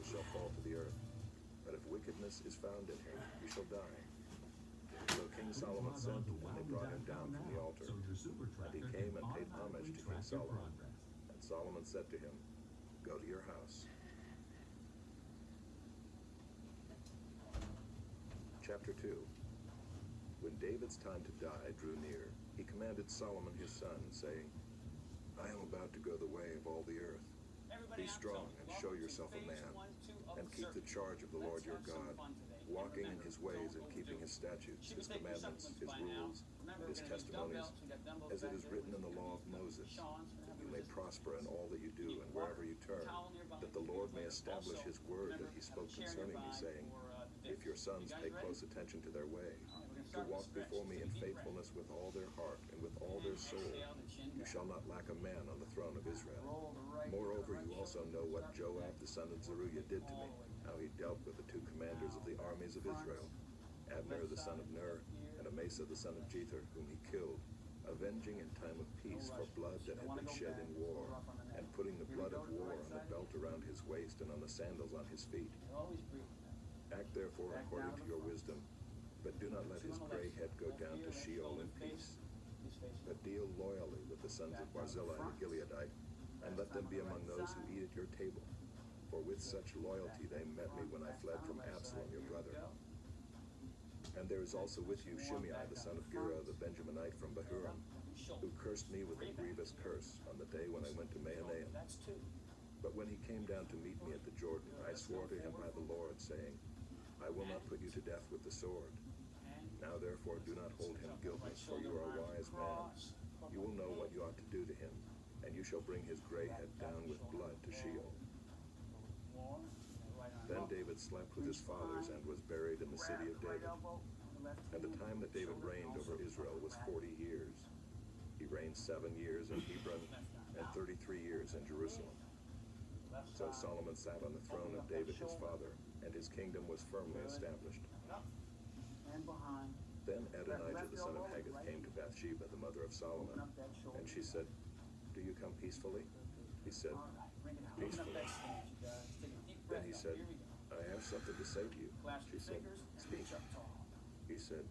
shall fall to the earth. But if wickedness is found in him, he shall die. So King Solomon sent, and they brought him down from the altar. And he came and paid homage to King Solomon. And Solomon said to him, Go to your house. Chapter 2. When David's time to die drew near, he commanded Solomon his son, saying, I am about to go the way of all the earth. Be strong and show yourself a man, and keep the charge of the Lord your God, walking in his ways and keeping his statutes, his commandments, his rules, his testimonies, as it is written in the law of Moses, that you may prosper in all that you do and wherever you turn, that the Lord may establish his word that he spoke concerning me, saying, If your sons pay close attention to their way, to walk before me in faithfulness with all their heart and with all their soul, you shall not lack a man on the throne of Israel. Moreover, you also know what Joab the son of Zeruiah did to me, how he dealt with the two commanders of the armies of Israel, Abner the son of Ner, and Amasa the son of Jether, whom he killed, avenging in time of peace for blood that had been shed in war, and putting the blood of war on the belt around his waist and on the sandals on his feet. Act therefore according to your wisdom, but do not let his gray head go down to Sheol in peace. But deal loyally with the sons of Barzillai the Gileadite, and let them be among those who eat at your table. For with such loyalty they met me when I fled from Absalom your brother. And there is also with you Shimei the son of Gera the Benjaminite from Bahurim, who cursed me with a grievous curse on the day when I went to Mahanaim. But when he came down to meet me at the Jordan, I swore to him by the Lord, saying, I will not put you to death with the sword. Now therefore do not hold him guiltless, for you are a wise man. You will know what you ought to do to him, and you shall bring his gray head down with blood to Sheol. Then David slept with his fathers and was buried in the city of David. And the time that David reigned over Israel was 40 years. He reigned 7 years in Hebron and 33 years in Jerusalem. So Solomon sat on the throne of David his father, and his kingdom was firmly established. Then Adonijah the son of Haggith came to Bathsheba, the mother of Solomon, and she said, Do you come peacefully? He said, Peacefully. Then he said, I have something to say to you. She said, Speak. He said,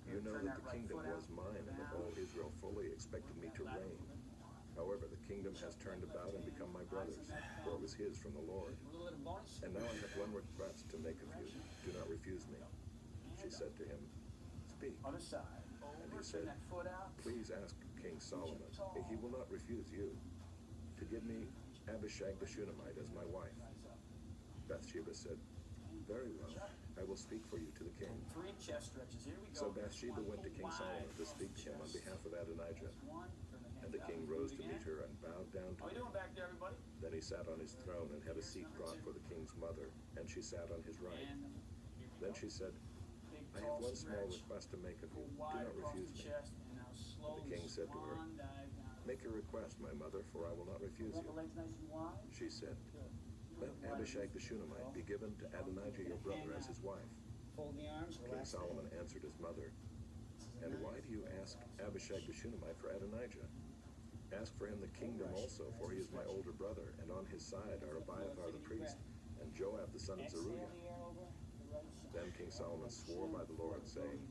You know that the kingdom was mine, and that all Israel fully expected me to reign. However, the kingdom has turned about and become my brother's, for it was his from the Lord. And now I have one request to make of you. Do not refuse me. She said to him, Speak. And he said, Please ask King Solomon, if he will not refuse you, to give me Abishag the Shunammite as my wife. Bathsheba said, Very well, I will speak for you to the king. So Bathsheba went to King Solomon to speak to him on behalf of Adonijah. And the king rose to meet her and bowed down to her. Then he sat on his throne and had a seat brought for the king's mother, and she sat on his right. Then she said, I have one small request to make of you. Do not refuse me. And the king said to her, Make your request, my mother, for I will not refuse you. She said, Let Abishag the Shunammite be given to Adonijah your brother as his wife. King Solomon answered his mother, And why do you ask Abishag the Shunammite for Adonijah? Ask for him the kingdom also, for he is my older brother, and on his side are Abiathar the priest, and Joab the son of Zeruiah. Then King Solomon swore by the Lord, saying,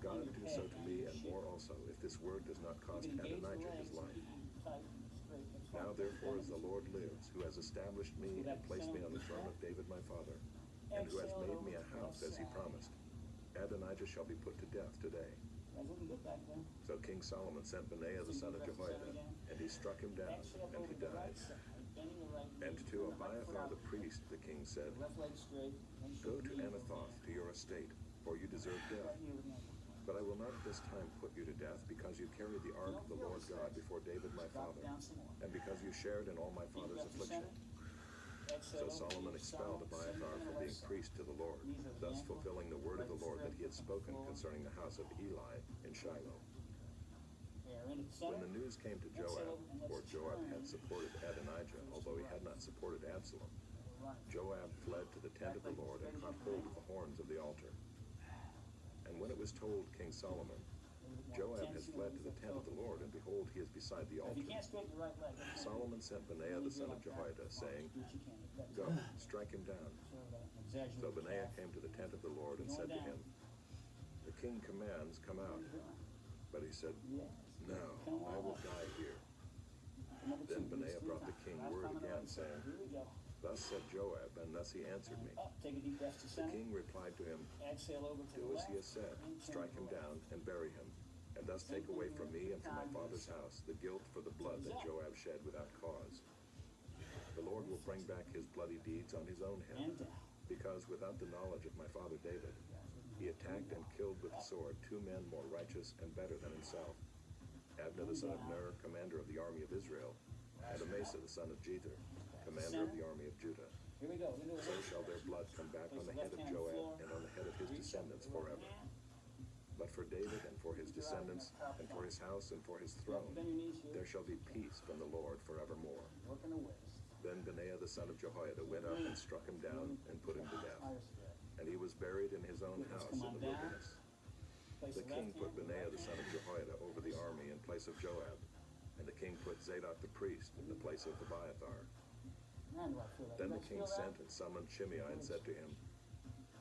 God do so to me and more also, if this word does not cost Adonijah his life. Now therefore as the Lord lives, who has established me and placed me on the throne of David my father, and who has made me a house as he promised, Adonijah shall be put to death today. So King Solomon sent Benaiah the son of Jehoiada, and he struck him down, and he died. And to Abiathar the priest the king said, Go to Anathoth to your estate, for you deserve death. But I will not at this time put you to death, because you carried the ark of the Lord God before David my father, and because you shared in all my father's affliction. So Solomon expelled Abiathar from being priest to the Lord, thus fulfilling the word of the Lord that he had spoken concerning the house of Eli in Shiloh. When the news came to Joab, for Joab had supported Adonijah, although he had not supported Absalom, Joab fled to the tent of the Lord and caught hold of the horns of the altar. And when it was told King Solomon, Joab has fled to the tent of the Lord, and behold, he is beside the altar, Solomon sent Benaiah the son of Jehoiada, saying, Go, strike him down. Sort of an exaggerated So Benaiah calf. came to the tent of the Lord and said to him, the king commands, come out. But he said, Yes. no, I will die here. Number two, Then Benaiah use brought the 3 king times. word Last time again, I saying, Here we go. thus said Joab, and thus he answered me. Up, take a deep breath to The center. king replied to him, Exhale over to do the as left. he has said, and turn strike to him the down left. and bury him, and thus take away from me and from my father's house the guilt for the blood that Joab shed without cause. The Lord will bring back his bloody deeds on his own head, And down. because without the knowledge of my father David, he attacked and killed with the sword 2 men more righteous and better than himself, Abner the son of Ner, commander of the army of Israel, and Amasa the son of Jether, commander of the army of Judah. Here we go. Into the So left. shall their blood come back on the head of Joab and on the head of his descendants forever. But for David and for his descendants and for his house and for his throne, Bend your knees here. there shall be peace from the Lord forevermore. Working the waist. Then Benaiah the son of Jehoiada went up and struck him down and put him to death. Higher step. And he was buried in his own house in the wilderness. Place The the king left put hand, Benaiah right the son of hand. Jehoiada over the army in place of Joab. And the king put Zadok the priest in the place of Abiathar. Man, do I feel that? Then You the guys king feel that? sent and summoned Shimei and said to him,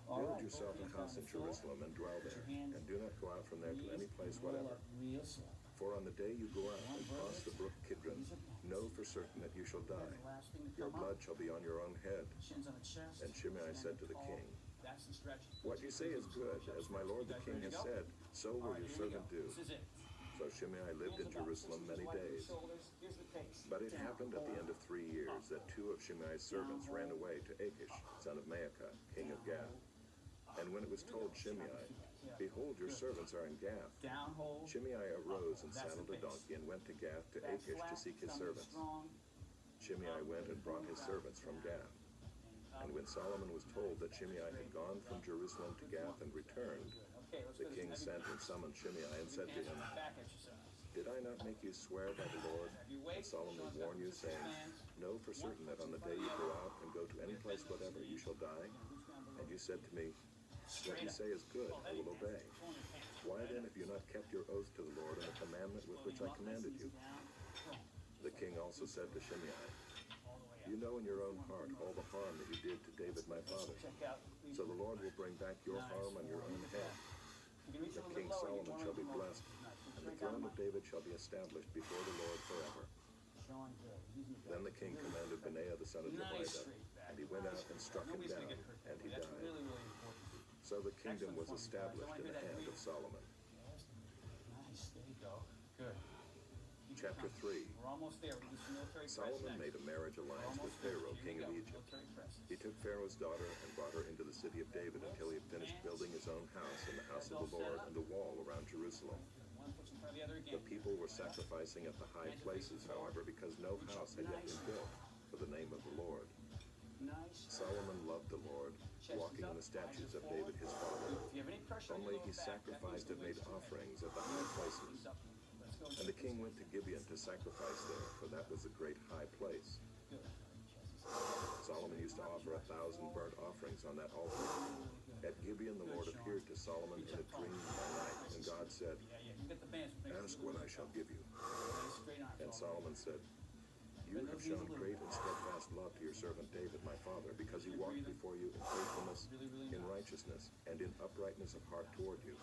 All build right, yourself both a hands house on in the floor. Jerusalem and dwell Put there, your hands, and do not go out from there to any place roll whatever. up real slow. For on the day you go out and cross the brook Kidron, know for certain that you shall die. That's the last thing to Your come blood up. shall be on your own head. Shins on the chest. And Shimei said to the Stand king, tall. That's the stretch. what you say is good, as my lord the king has said, so will your servant do. This is it. So Shimei lived in Jerusalem many days. Here's the pace. But it happened at the end of 3 years that 2 of Shimei's servants ran away to Achish, son of Maacah, king of Gath. And when it was told Shimei, behold, your servants are in Gath, Down hold. Shimei arose and saddled a donkey and went to Gath to Back Achish to flat, seek his stomach servants. strong. Shimei went and brought his servants from Gath. And when Solomon was told that Shimei had gone from Jerusalem to Gath and returned, Okay, let's the go to king heavy sent and summoned Shimei and said to hands him, on the back exercise. did I not make you swear by the Lord and solemnly warn you, saying, know for certain that on the day you go out and go to any place whatever, you shall die? And you said to me, what you say is good, I will obey. Why then have you not kept your oath to the Lord and the commandment with which I commanded you? The king also said to Shimei, you know in your own heart all the harm that you did to David my father. So the Lord will bring back your harm on your own head. But King Solomon shall be blessed, and the throne of David shall be established before the Lord forever. Then the king commanded Benaiah the son of Jehoiada, and he went out and struck him down, and he died. So the kingdom was established in the hand of Solomon. Nice, there you go. Good. Chapter 3. We're almost there. We do some military press Solomon next. made a marriage alliance with Almost there. Pharaoh, Here we king go. of Egypt. Military presses. He took Pharaoh's daughter and brought her into the city of David until he had finished building his own house and the house of the Lord and the wall around Jerusalem. One puts in front of the other again. The people were sacrificing at the high places, however, because no house had yet been built for the name of the Lord. Nice. Solomon loved the Lord, walking in the statutes of David his father. If you have any pressure on Only your he lower back, that sacrificed means and made the weight's offerings at the high places. He's up. Let's go. And the king went to Gibeon to sacrifice there, for that was a great high place. Good. Solomon used to offer 1,000 burnt offerings on that altar. At Gibeon the Lord appeared to Solomon in a dream by night, and God said, Yeah, yeah. You get the bands. ask what I shall give you. Nice straight arms. And Solomon said, you have shown great and steadfast love to your servant David, my father, because he walked before you in faithfulness, in righteousness, and in uprightness of heart toward you.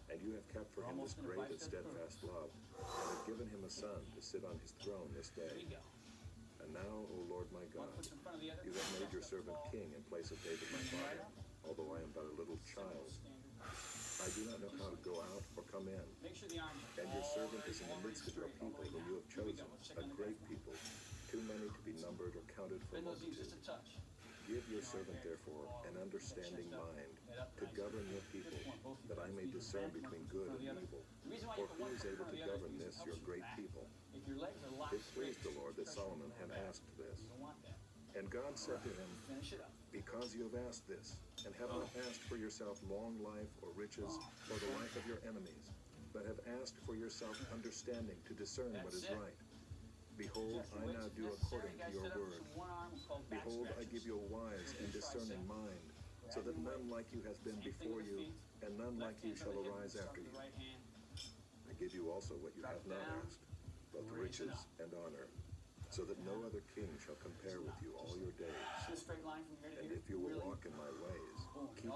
And you have kept for him this great and steadfast love, and have given him a son to sit on his throne this There day. you go. And now, O Lord my One God, puts in front of the other. you have made your servant king in place of David my father, although I am but a little child. I do not know how to go out or come in. Make sure the arms are And your all servant very is in the midst of your straight all people the way whom down. you have Here we chosen, go. Let's check a on the great back. people, too many to be numbered or counted for Bend those knees multitude. just a touch. Give your servant, therefore, an understanding mind to govern your people, that I may discern between good and evil. The reason why For you put who one is foot in able front to of the other govern is this, it your helps great back. people? If your legs are locked It pleased the straight, Lord that pressure Solomon will had go back. asked this. You don't want that. And God said to him, Finish it up. because you have asked this, and have not asked for yourself long life or riches or the life of your enemies, but have asked for yourself understanding to discern what is That's it. right. Behold, Just the I weights now if do necessary. according to Guys, your set up word. some one arm called back Behold, I scratches. give you a wise and discerning mind, so that none like you has been Same thing before with the you, feet. and none like Left you hand shall on the hip, arise start after with you. the right hand. I give you also what you Drop have it not down. asked, both Raise it riches up. and honor, so that no other king shall compare with you all your days. See a straight line from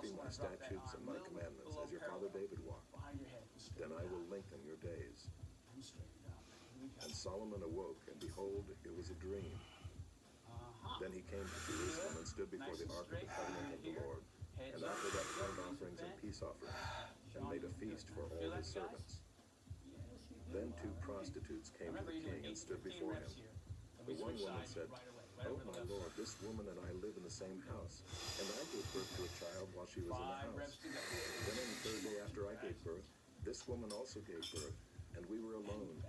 keeping my statutes and my commandments as your father David walked, Behind your head. then I will lengthen your days. And straight it out. Here we go. And Solomon awoke, and behold, it was a dream. Then he came to Jerusalem and stood before the ark of the covenant of the Lord, and offered up burnt offerings and peace offerings, and made a feast for all his servants. Then two prostitutes came to the king and stood before him. The one woman said, "Oh, my lord, this woman and I live in the same house, and I gave birth to a child while she was in the house. Then on the third day after I gave birth, this woman also gave birth, and we were alone.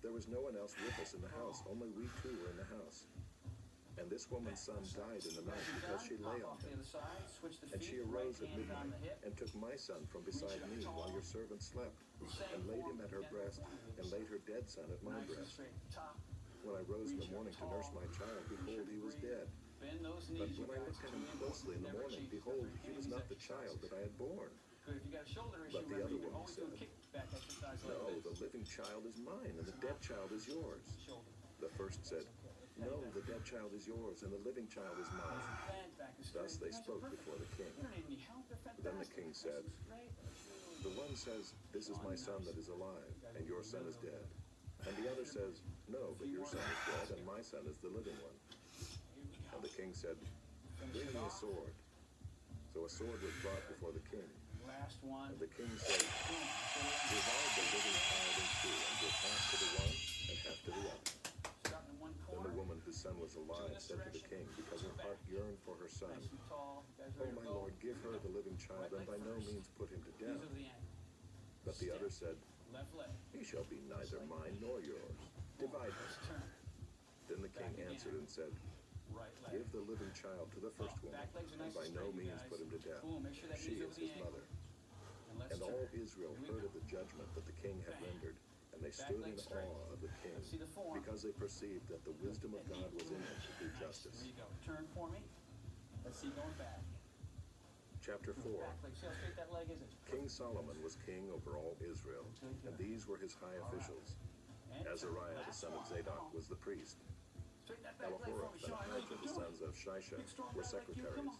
There was no one else with us in the house, only we two were in the house. And this woman's son died in the night because she lay on him. And she arose at midnight and took my son from beside me while your servant slept, and laid him at her breast, and laid her dead son at my breast. When I rose in the morning to nurse my child, behold, he was dead. But when I looked at him closely in the morning, behold, he was not the child that I had born." But the other woman said, "No, the living child is mine, and the dead child is yours." The first said, "No, the dead child is yours, and the living child is mine." Thus they spoke before the king. Then the king said, "The one says, 'This is my son that is alive, and your son is dead.' And the other says, 'No, but your son is dead, and my son is the living one.'" And the king said, "Bring me a sword." So a sword was brought before the king. And the king said, "Divide the living child in two, and give half to the one and half to the other." Then the woman whose son was alive said to the king, because her heart yearned for her son, "Oh, my lord, give her the living child, and by no means put him to death." But the other said, "He shall be neither mine nor yours. Divide him." Then the king answered and said, "Give the living child to the first woman, and by no means put him to death. She is his mother." And all Israel heard of the judgment that the king had rendered, and they stood in awe of the king, because they perceived that the wisdom of God was in him to do justice. Here you go. Turn for me. Let's see, going back. Chapter 4. Back leg. See how straight that leg is? It's King Solomon was king over all Israel, and these were his high officials. Azariah the son of Zadok was the priest. straighten that back leg for Elahoreph me, and Sean. Ahijah the sons of Shisha were secretaries.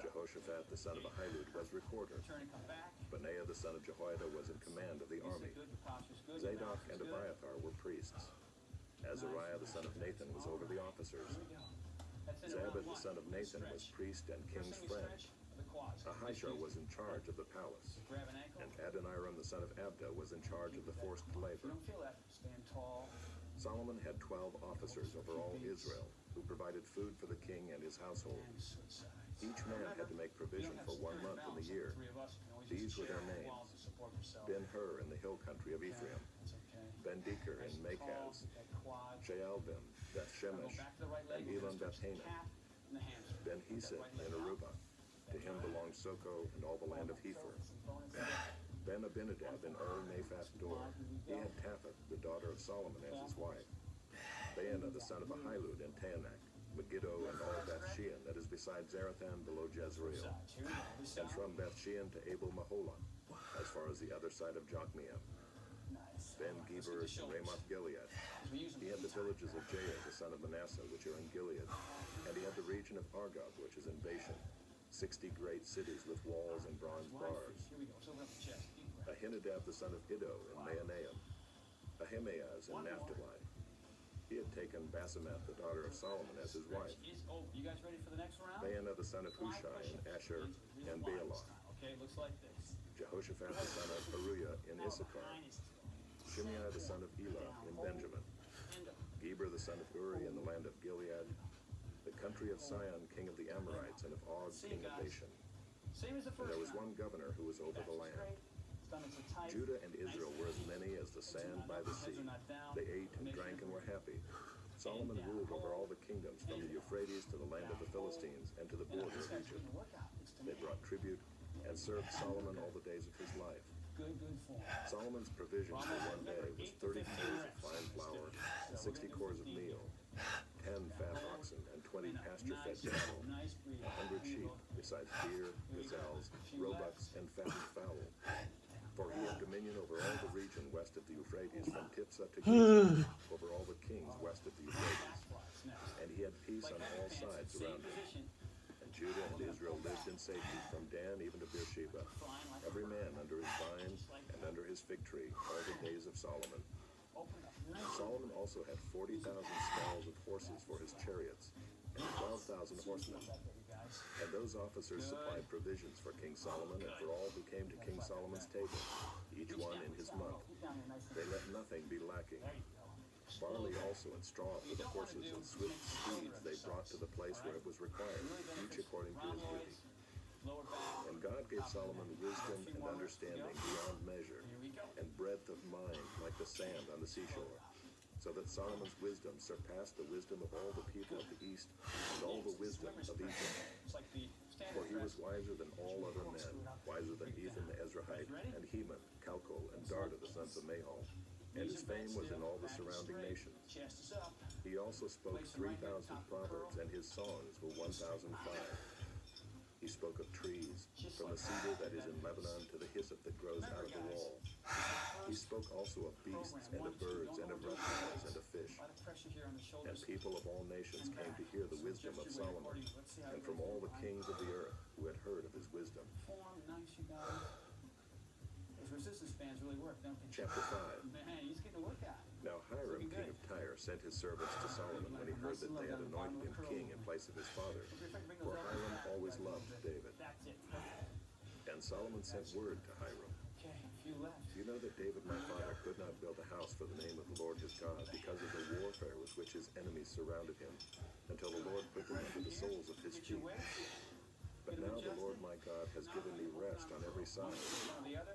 Jehoshaphat the son of Ahilud was recorder. Turn and come back. Benaiah the son of Jehoiada was in command of the army. Good, your posture's good. your Zadok mouth and is good. Abiathar were priests. Azariah the son of Nathan was over the officers. Here we go. That's in round Zabad the one. son of Nathan was Stretch. priest and First king's thing we friend. stretch are the quads. Ahijah was in charge of the palace. Grab an ankle. And Adoniram the son of Abda was in charge of the forced You labor. don't feel that. Stand tall. Solomon had 12 officers over all Israel, who provided food for the king and his household. And switch sides. Each man had to make provision for 1 month in the year. These were their names: Ben-Hur in the hill country of Ephraim, Ben-Deker in Makaz, Shaalbim, Beth-Shemesh, and Elon Beth-Hanah, Ben-Hesed in Aruba. To him belonged Soko and all the land of Hepher. Ben-Abinadab in Ol-Naphath Dor. He had Taphath, the daughter of Solomon, as his wife. Baana, the son of Ahilud, in Taanach. Megiddo and all Beth-shean that is beside Zarethan below Jezreel. And from Beth-shean to Abel-Maholah, as far as the other side of Jokmeam. Ben-Geber in Ramoth-Gilead. He had the villages of Jair, the son of Manasseh, which are in Gilead. And he had the region of Argob, which is in Bashan. 60 great cities with walls and bronze bars. Here we go. So we're up the chest. Deep breath. Ahinadab the son of Iddo in Mahanaim. Ahimaaz in Naphtali. He had taken Basemath, the daughter of Solomon, as his wife. Is over. You guys ready for the next round? Baana the son of Hushai in Asher and Baaloth. Okay, looks like this. Jehoshaphat the son of Haruiah in Issachar. Shimei the son of Elah in Benjamin. Geber the son of Uri in the land of Gilead. The country of Sihon, king of the Amorites, and of Og, king of Bashan. Same as the And first there was round. one governor who was over the land. Judah and Israel were as many as the sand by the sea. They ate and drank and were happy. Solomon ruled over all the kingdoms from the Euphrates to the land of the Philistines and to the border of Egypt. They brought tribute and served Solomon all the days of his life. Good form. Solomon's provision for one day was 30 cores of fine flour and 60 cores of meal, 10 fat oxen and 20 pasture-fed cattle, 100 sheep, besides deer, gazelles, roebucks, and fattened fowl. For he had dominion over all the region west of the Euphrates, from Tiphsah to Giza, over all the kings west of the Euphrates. And he had peace on all sides around him. And Judah and Israel lived in safety from Dan even to Beersheba, every man under his vine and under his fig tree, all the days of Solomon. Solomon also had 40,000 stalls of horses for his chariots, and 12,000 horsemen. And those officers supplied provisions for King Solomon and for all who came to King Solomon's table, each one in his month. They let nothing be lacking. Barley also and straw for the horses and swift steeds they brought to the place where it was required, each according to his duty. And God gave Solomon wisdom and understanding beyond measure, and breadth of mind like the sand on the seashore, so that Solomon's wisdom surpassed the wisdom of all the people of the east and all the wisdom of Egypt. For he was wiser than all other men, wiser than Ethan the Ezrahite, and Heman, Calcol, and Darda the sons of Mahol. And his fame was in all the surrounding nations. He also spoke 3,000 proverbs, and his songs were 1,005. He spoke of trees, from the cedar that is in Lebanon to the hyssop that grows out of the wall. He spoke also of beasts, and of birds, and of reptiles, and of fish. And people of all nations came to hear the wisdom of Solomon, and from all the kings of the earth who had heard of his wisdom. Resistance bands really work, don't they? Chapter 5. Man, he's getting to work out. Now Hiram, king of Tyre, sent his servants to Solomon when he heard that they had anointed him king in place of his father. For Hiram always loved David. That's it. And Solomon sent word to Hiram. Okay, a few left. You know that David my father could not build a house for the name of the Lord his God because of the warfare with which his enemies surrounded him, until the Lord put them under the soles of his feet. But now the Lord my God has given me rest on every side.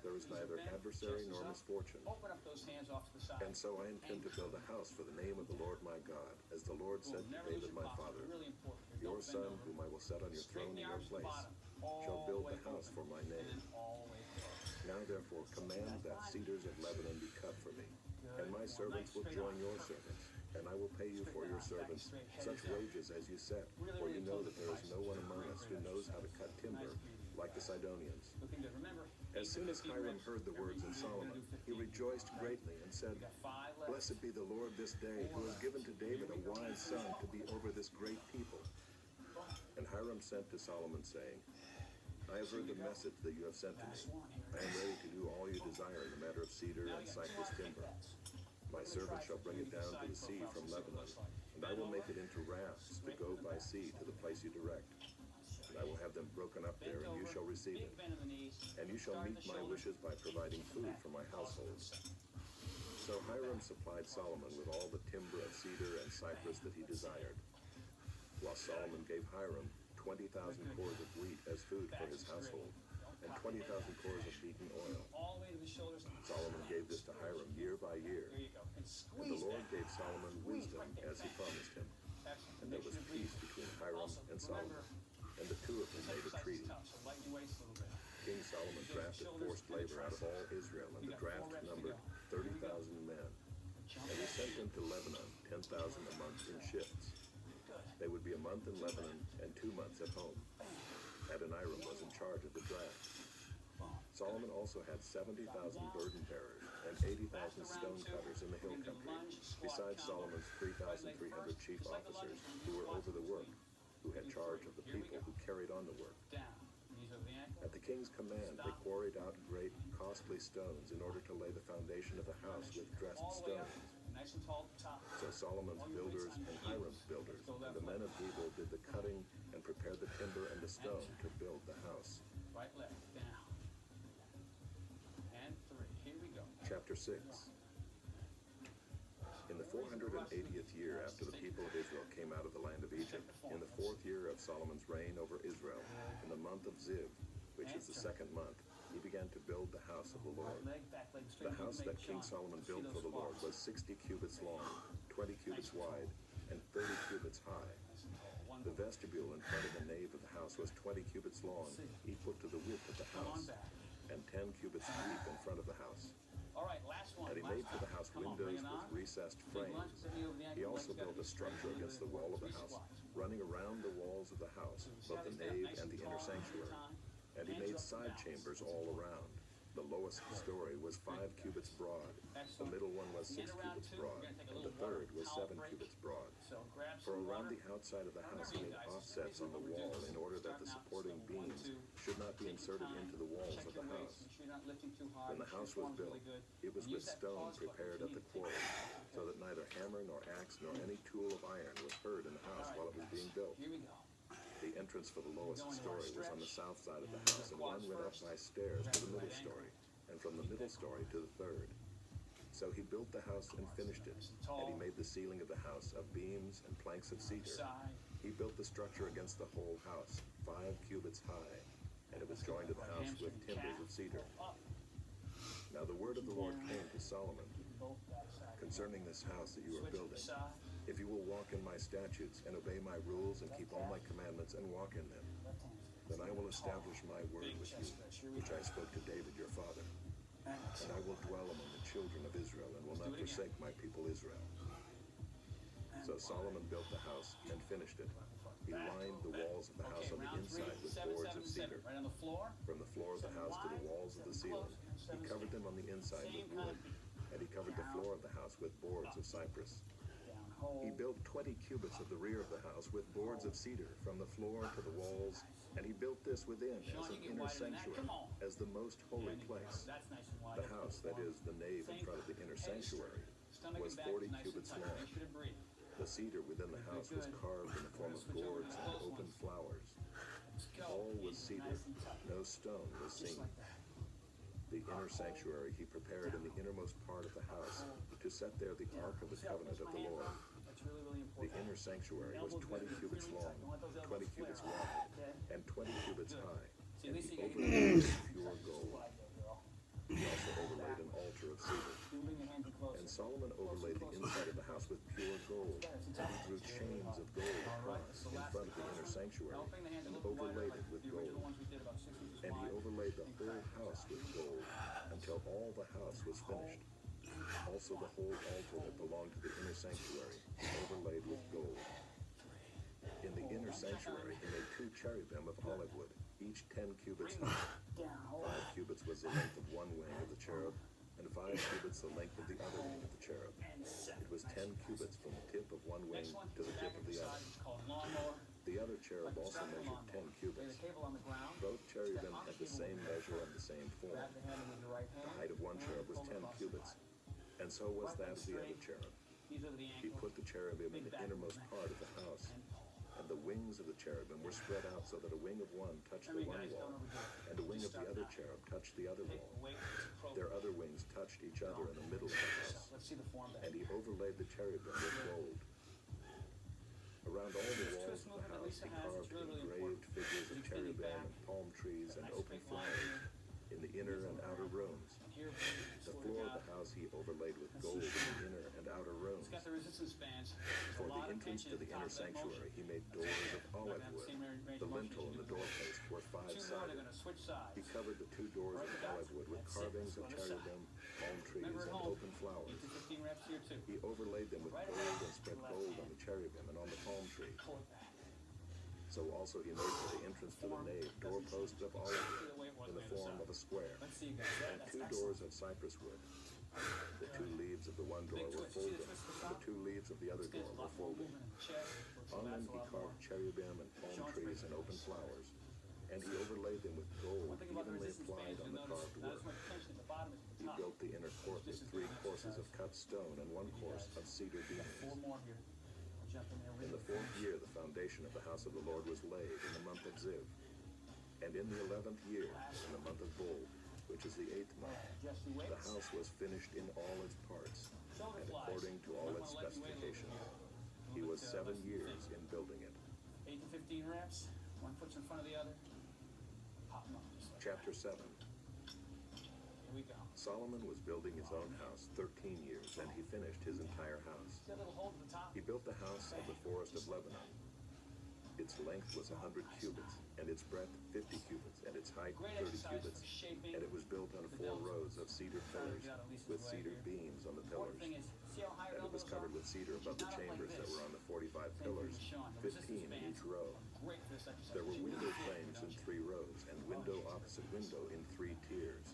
There is neither adversary nor misfortune. Open up those hands off to the side. And so I intend to build a house for the name of the Lord my God, as the Lord said to David my father. Your son, whom I will set on your throne in your place, shall build the house for my name. Now therefore command that cedars of Lebanon be cut for me, and my servants will join your servants. And I will pay you for your servants such wages as you set, for you know that there is no one among us who knows how to cut timber like the Sidonians. As soon as Hiram heard the words of Solomon, he rejoiced greatly and said, Blessed be the Lord this day, who has given to David a wise son to be over this great people. And Hiram sent to Solomon, saying, I have heard the message that you have sent to me. I am ready to do all you desire in the matter of cedar and cypress timber. My servant shall bring it down to the sea from Lebanon, and I will make it into rafts to go by sea to the place you direct. And I will have them broken up there, and you shall receive it. And you shall meet my wishes by providing food for my household. So Hiram supplied Solomon with all the timber of cedar and cypress that he desired, while Solomon gave Hiram 20,000 cores of wheat as food for his household, and 20,000 cores of beaten oil. Solomon gave this to Hiram year by year. And the Lord gave Solomon wisdom as he promised him. And there was peace between Hiram and Solomon, and the two of them made a treaty. King Solomon drafted forced labor out of all Israel, and the draft numbered 30,000 men. And he sent them to Lebanon, 10,000 a month in shifts. They would be a month in Lebanon and 2 months at home. Adoniram was in charge of the draft. Solomon also had 70,000 burden bearers and 80,000 stone cutters in the hill country, besides Solomon's 3,300 chief officers who were over the work, who had charge of the people who carried on the work. At the king's command, they quarried out great, costly stones in order to lay the foundation of the house with dressed stones. So Solomon's builders and Hiram's builders and the men of Hebel did the cutting and prepared the timber and the stone to build the house. Right, left, down. And 3. Here we go. Chapter 6. In the 480th year after the people of Israel came out of the land of Egypt, in the 4th year of Solomon's reign over Israel, in the month of Ziv, which is the 2nd month, he began to build the house of the Lord. The house that King Solomon built for the Lord was 60 cubits long, 20 cubits wide, and 30 cubits high. The vestibule in front of the nave of the house was 20 cubits long, equal to the width of the house, and 10 cubits deep in front of the house. And he made for the house windows with recessed frames. He also built a structure against the wall of the house, running around the walls of the house, both the nave and the inner sanctuary. And he made side chambers all around. The lowest story was 5 cubits broad, the middle one was 6 cubits broad, and the third was 7 cubits broad. So grab For some around water. the outside of the house he Remember, you made guys, offsets on the wall in order that the supporting beams should not be inserted into the walls check of the your house. weights, make sure you're not lifting too hard. When the make sure house your was form's built, really good. it was And with use that stone pause button prepared if at you the need to take quarry, it. so that neither hammer nor axe nor any tool of iron was heard in the house while it was being built. Here we go. The entrance for the lowest Going to story our was on the stretch. south side of the And house, and quads one went up first. by stairs to Grab the the middle right story, ankle. and from the middle story to the third. So he built the house and finished it, and he made the ceiling of the house of beams and planks of cedar. Side. He built the structure against the whole house, 5 cubits high, and it was joined to the house with timbers of cedar. Up. Now the word of the Lord came to Solomon Both back side. concerning this house that you are Switch to the building. side. If you will walk in my statutes and obey my rules and keep all my commandments and walk in them, Left hand straight. then I will establish my word Big with chest you, stretch. Here we which go. I spoke to David your father. And And I will dwell among the children of Israel and will Let's not do it again. forsake my people Israel. So Solomon built the house and finished it. He lined the walls of the house on the round three, inside with 7, boards 7, of 7. cedar. Right on the floor. From the floor of the house to the walls of the ceiling, he covered them on the inside with wood, and he covered the floor of the house with boards of cypress. Down hole. He built 20 cubits of the rear of the house with boards of cedar from the floor to the walls, and he built this within as Sean, an you get inner wider than that. sanctuary, Come on. as the most holy place. That's nice and wide. The house, that is, the nave in front of the inner sanctuary, Stomach was and back 40 is nice and cubits tight. long. Make sure to breathe. The cedar within the house was carved in the form of gourds and open flowers. Let's go. All was Easy, cedar, nice and tight. no stone was Just seen. like that. The inner sanctuary he prepared in the innermost part of the house to set there the ark of the See how covenant close of my the hands Lord. are? That's really, really The important. inner sanctuary was Elbow 20 good, cubits really long, tight. Don't let those elbows 20 cubits flare wide, out. Okay? and 20 cubits Good. high, See, and at least he you gotta overlaid it with pure Just gold. slide there, girl. He also overlaid an altar of cedar. You bring your hands in closer. And Solomon overlaid the inside of the house with pure gold, and he drew chains of gold across in front of the inner sanctuary, Now bring the hands a and little bit wider, overlaid like it with the original gold. ones we did about 6 inches And he wide. overlaid the whole house with gold, until all the house was finished. Also the whole altar that belonged to the inner sanctuary, he overlaid with gold. In the inner sanctuary he made 2 cherubim of olive wood, each 10 cubits high. Down, hold 5 cubits was the length of one wing of the cherub, and 5 cubits the length of the other wing of the cherub. and set. It was 10 cubits from the tip of one wing Next one, to the tip back of of the the side, other. it's called lawnmower. The other cherub Like also strap the measured lawnmower. 10 Lay cubits. the cable on the ground. Both cherubim Step on had the the cable same with measure and the same form. Grab the handle with your right hand. The height of one and cherub was pull 10 across the cubits, body. and so was Right that leg of the other straight. cherub. These are the He ankles. put the cherubim in Big the back innermost movement. part of the house, And and the wings of the cherubim were spread out so that a wing of one touched the remember, one guys, wall, don't overdo it. and a wing of Just the start other now. cherub touched the other Take wall. the weight, it's appropriate. Their other wings touched each other in the middle of the house, Let's see the form back. and he overlaid the cherubim with gold. Around all the This walls twist of the movement that house Lisa he has, carved it's really, really engraved important. figures of You extend your cherubim back. and palm trees and Nice open straight line flowers here. in the inner and outer rooms. And here, The swear to floor of God, the house he overlaid with gold in the inner and outer rooms. it's got the resistance bands. There's For a the lot of entrance tension to at the top inner of that sanctuary, motion. he made doors of olive Not gonna have the wood. same range The of motion lintel as and you the do. doorpost were 2 more, they're 5-sided. gonna switch sides. He covered the 2 doors Right of to back. olive wood with That's it. carvings of Let's go to the side. cherubim, palm trees, Remember at and home, open you flowers. do 15 reps here too. He overlaid them with Right gold away, and spread left gold hand. on the cherubim and on the palm tree. Pull it back. So also he made for the entrance to the nave doorposts of olive See wood the way it was in the on the other form of side. a square, Let's see, guys. Yeah, and that's 2 excellent. doors of cypress wood. The 2 leaves of the one door Big were twist. You see the folded, twist at the and the top? 2 leaves of the other It's good. door A were lot more folded. movement in the chest. Which On them that's a he lot more. carved cherubim and palm trees and open flowers, and he overlaid them with gold One thing about the evenly resistance applied bands, on you'll the notice carved not as work. much tension at the bottom as at He the top. built the inner court This with is 3 good courses of exercise. cut stone and 1 course of cedar Got 4 beams. more here. I'll jump in there. In the 4th year, the foundation of the house of the Lord was laid in the month of Ziv. And in the 11th year, in the month of Bul, which is the 8th month, Adjust your the weights. house was finished in all its parts, Shoulder and flies. according to all Might its wanna let you wait a little bit specifications. here. He was 7 less than you years think. in building it. 8 to 15 reps. One foot's in front of the other. Pop them up just like Chapter 7. Here we go. Solomon was building his own house 13 years, and he finished his entire house. See that little hole at the top? He built the house of the forest of Lebanon. Its length was 100 cubits, and its breadth 50 cubits, and its height Great 30 exercise cubits. for shaping. And it was built on 4 rows of cedar pillars with cedar beams on the pillars. Important thing is, see how high your And it was elbows covered are? with cedar above the Not up like chambers that this. were on the 45 Same thing pillars, with Sean. The 15 in resistance each row. bands are great for this exercise. There were You window really feel it, frames in don't you? 3 rows, and window opposite window in 3 tiers.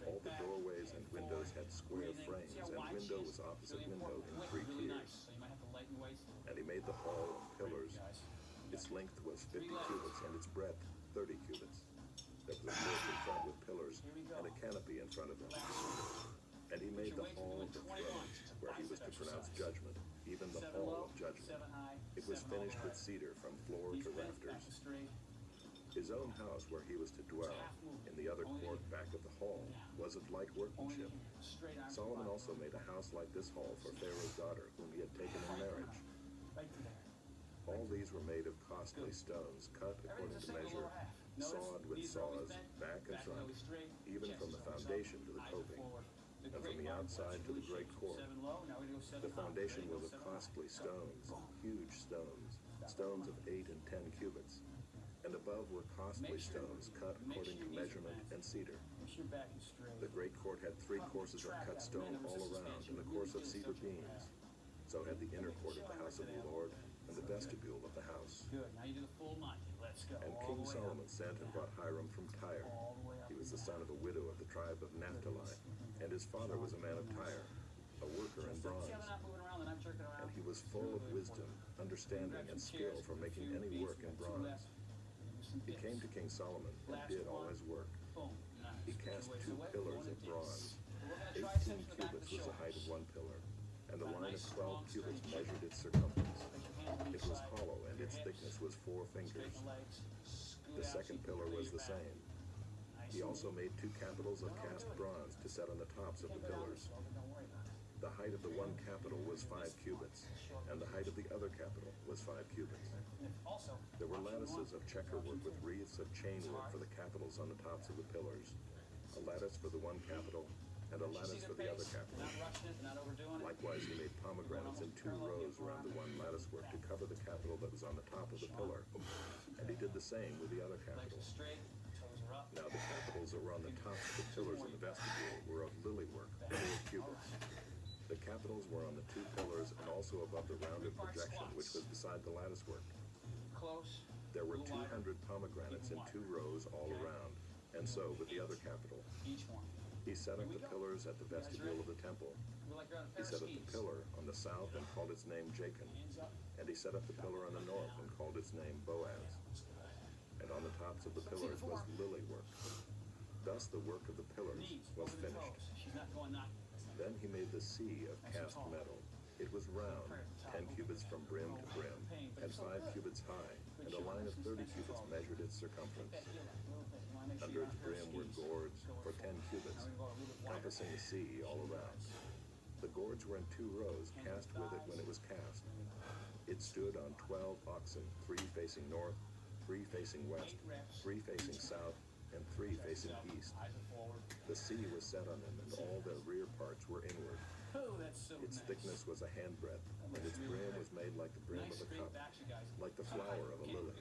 All the doorways and windows had square frames, and window was opposite window in 3 tiers. So you might have to lighten the weights. And he made the hall of pillars. Guys. Its length was 50 cubits, and its breadth 30 cubits. There was a court in front with pillars and a canopy in front of them. And he made the hall of the thrones, where he was to pronounce judgment, even the hall of judgment. It was finished with cedar from floor to rafters. His own house, where he was to dwell, in the other court back of the hall, was of like workmanship. Solomon also made a house like this hall for Pharaoh's daughter, whom he had taken in marriage. All these were made of costly stones, cut according to measure, sawed with saws, back and front, even from the foundation to the coping, and from the outside to the great court. The foundation was of costly stones, huge stones, stones of 8 and 10 cubits. And above were costly stones cut according to measurement and cedar. The great court had 3 courses of cut stone all around, and a course of cedar beams. So had the inner court of the house of the Lord, and the vestibule of the house. Good. Now you do the full Monty. Let's go. And King Solomon sent and brought Hiram from Tyre. He was the son of a widow of the tribe of Naphtali, and his father was a man of Tyre, a worker in bronze. And he was full of wisdom, understanding, and skill for making any work in bronze. He came to King Solomon and did all his work. He cast 2 pillars of bronze. 18 cubits was the height of one pillar, and a line of 12 cubits measured its circumference. It was hollow, and its thickness was 4 fingers. The second pillar was the same. He also made 2 capitals of cast bronze to set on the tops of the pillars. The height of the one capital was 5 cubits, and the height of the other capital was 5 cubits. There were lattices of checker work with wreaths of chain work for the capitals on the tops of the pillars, a lattice for the one capital, and a lattice for the other capital. Likewise, he made pomegranates in 2 rows around the one lattice work to cover the capital that was on the top of the pillar, and he did the same with the other capital. Now the capitals that were on the tops of the pillars in the vestibule were of lily work, 4 cubits. The capitals were on the 2 pillars and also above the rounded projection which was beside the lattice work. There were 200 pomegranates in 2 rows all around, and so with the other capital. He set up the pillars at the vestibule of the temple. He set up the pillar on the south and called its name Jachin, and he set up the pillar on the north and called its name Boaz. And on the tops of the pillars was lily work. Thus the work of the pillars was finished. Then he made the sea of cast metal. It was round, 10 cubits from brim to brim, and 5 cubits high, and a line of 30 cubits measured its circumference. Under its brim were gourds for 10 cubits, compassing the sea all around. The gourds were in 2 rows, cast with it when it was cast. It stood on 12 oxen, 3 facing north, 3 facing west, 3 facing south, and 3 facing east. The sea was set on them, and all their rear parts were inward. Its thickness was a handbreadth, and its brim was made like the brim of a cup, like the flower of a lily.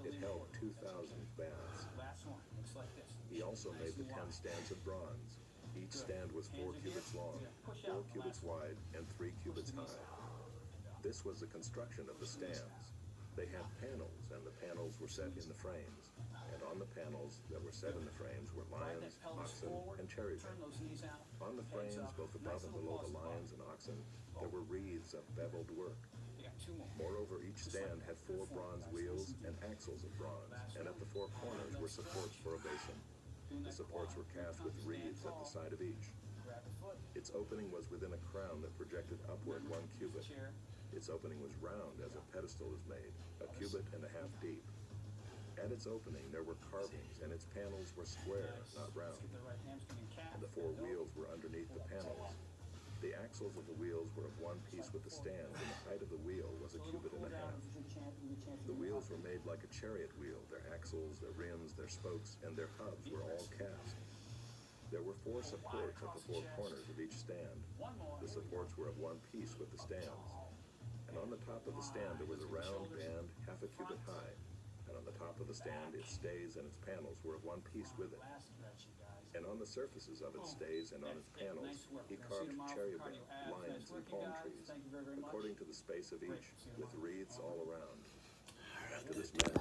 It held 2,000 baths. He also made the 10 stands of bronze. Each stand was 4 cubits long, 4 cubits wide, and 3 cubits high. This was the construction of the stands. They had panels, and the panels were set in the frames. And on the panels that were set in the frames were lions, oxen, and cherubim. On the frames, both above and below the lions and oxen, there were wreaths of beveled work. Moreover, each stand had 4 bronze wheels and axles of bronze, and at the 4 corners were supports for a basin. The supports were cast with wreaths at the side of each. Its opening was within a crown that projected upward 1 cubit. Its opening was round as a pedestal is made, 1.5 cubits deep. At its opening there were carvings, and its panels were square, not round. And the 4 wheels were underneath the panels. The axles of the wheels were of one piece with the stand, and the height of the wheel was 1.5 cubits. The wheels were made like a chariot wheel. Their axles, their rims, their spokes, and their hubs were all cast. There were 4 supports at the 4 corners of each stand. The supports were of one piece with the stands. And on the top of the stand there was a round band 1/2 cubit high. And on the top of the stand its stays and its panels were of one piece with it. And on the surfaces of its stays and on its panels he carved cherubim, lions, and palm trees, according to the space of each, with wreaths all around. After this manner